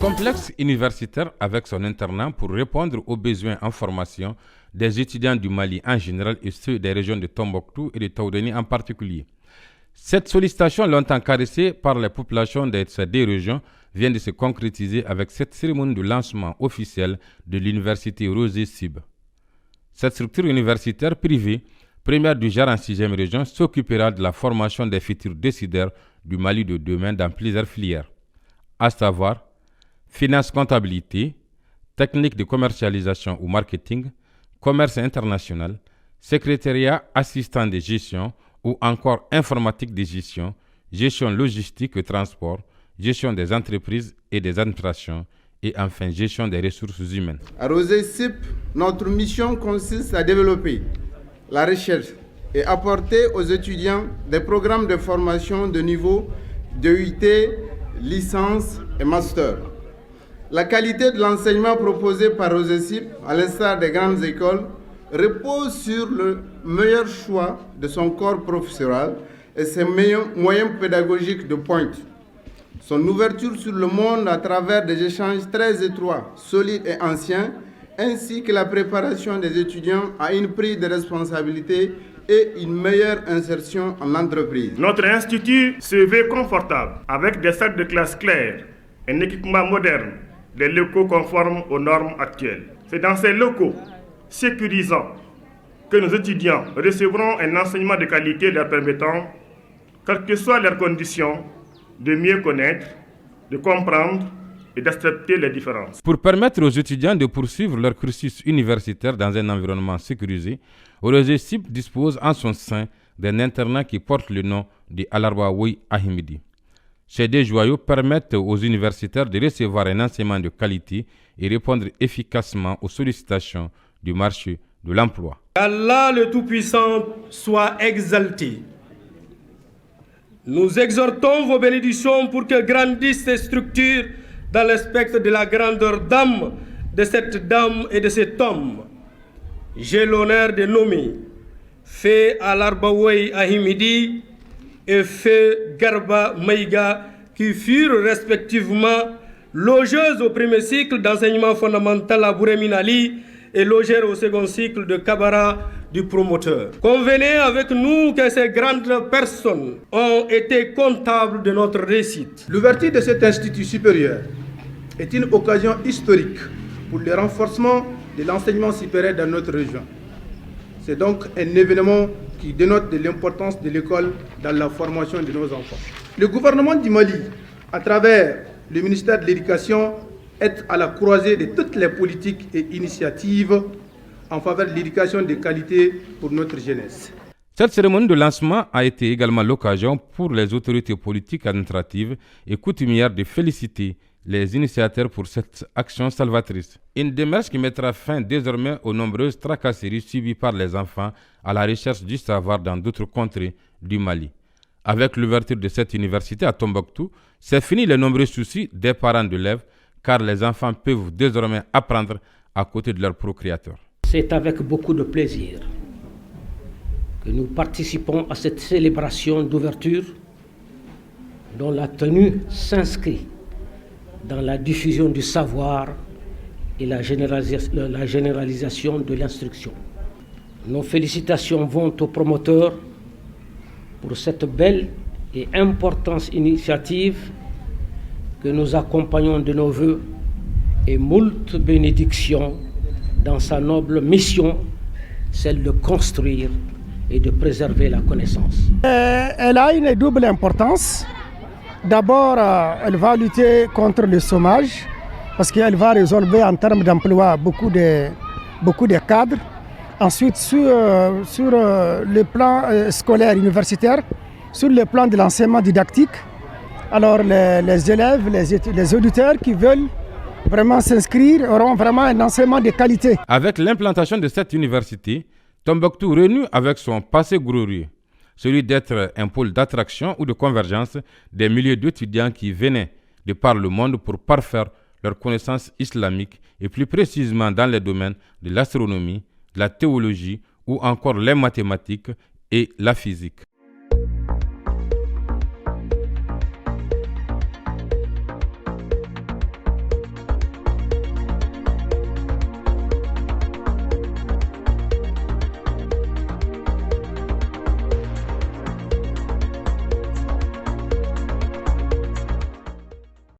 complexe universitaire avec son internat pour répondre aux besoins en formation des étudiants du Mali en général et ceux des régions de Tombouctou et de Taoudeni en particulier. Cette sollicitation longtemps caressée par les populations de ces deux régions vient de se concrétiser avec cette cérémonie de lancement officiel de l'université Rosé Sib. Cette structure universitaire privée, première du genre en 6e région, s'occupera de la formation des futurs décideurs du Mali de demain dans plusieurs filières, à savoir finance comptabilité, technique de commercialisation ou marketing, commerce international, secrétariat assistant de gestion ou encore informatique de gestion, gestion logistique et transport, gestion des entreprises et des administrations et enfin gestion des ressources humaines. À Rosé Sib, notre mission consiste à développer la recherche et apporter aux étudiants des programmes de formation de niveau DUT, licence et master. La qualité de l'enseignement proposé par Rosé Sib, à l'instar des grandes écoles, repose sur le meilleur choix de son corps professoral et ses moyens pédagogiques de pointe. Son ouverture sur le monde à travers des échanges très étroits, solides et anciens, ainsi que la préparation des étudiants à une prise de responsabilité et une meilleure insertion en entreprise. Notre institut se veut confortable, avec des salles de classe claires, un équipement moderne, des locaux conformes aux normes actuelles. C'est dans ces locaux sécurisants que nos étudiants recevront un enseignement de qualité leur permettant, quelles que soient leurs conditions, de mieux connaître, de comprendre et d'accepter les différences. Pour permettre aux étudiants de poursuivre leur cursus universitaire dans un environnement sécurisé, Rosé Sib dispose en son sein d'un internat qui porte le nom de Alarbaoui Ahimidi. Ces deux joyaux permettent aux universitaires de recevoir un enseignement de qualité et répondre efficacement aux sollicitations du marché de l'emploi. Allah le Tout-Puissant soit exalté. Nous exhortons vos bénédictions pour que grandissent ces structures dans le spectre de la grandeur d'âme de cette dame et de cet homme. J'ai l'honneur de nommer Fé Alarbaoui Ahimidi et Fé Garba Maïga, qui furent respectivement logeuses au premier cycle d'enseignement fondamental à Bouré-Minali et logères au second cycle de Kabara du promoteur. Convenez avec nous que ces grandes personnes ont été comptables de notre réussite. L'ouverture de cet institut supérieur est une occasion historique pour le renforcement de l'enseignement supérieur dans notre région. C'est donc un événement qui dénote de l'importance de l'école dans la formation de nos enfants. Le gouvernement du Mali, à travers le ministère de l'Éducation, est à la croisée de toutes les politiques et initiatives en faveur de l'éducation de qualité pour notre jeunesse. Cette cérémonie de lancement a été également l'occasion pour les autorités politiques administratives et coutumières de féliciter les initiateurs pour cette action salvatrice. Une démarche qui mettra fin désormais aux nombreuses tracasseries subies par les enfants à la recherche du savoir dans d'autres contrées du Mali. Avec l'ouverture de cette université à Tombouctou, c'est fini les nombreux soucis des parents d'élèves, car les enfants peuvent désormais apprendre à côté de leurs procréateurs. C'est avec beaucoup de plaisir que nous participons à cette célébration d'ouverture dont la tenue s'inscrit dans la diffusion du savoir et la généralisation de l'instruction. Nos félicitations vont aux promoteurs pour cette belle et importante initiative que nous accompagnons de nos vœux et moult bénédictions dans sa noble mission, celle de construire et de préserver la connaissance. Elle a une double importance. D'abord, elle va lutter contre le chômage parce qu'elle va résolver en termes d'emploi beaucoup de cadres. Ensuite, sur le plan scolaire universitaire, sur le plan de l'enseignement didactique, alors les élèves, les auditeurs qui veulent vraiment s'inscrire auront vraiment un enseignement de qualité. Avec l'implantation de cette université, Tombouctou renoue avec son passé glorieux, celui d'être un pôle d'attraction ou de convergence des milliers d'étudiants qui venaient de par le monde pour parfaire leurs connaissances islamiques et plus précisément dans les domaines de l'astronomie, de la théologie ou encore les mathématiques et la physique.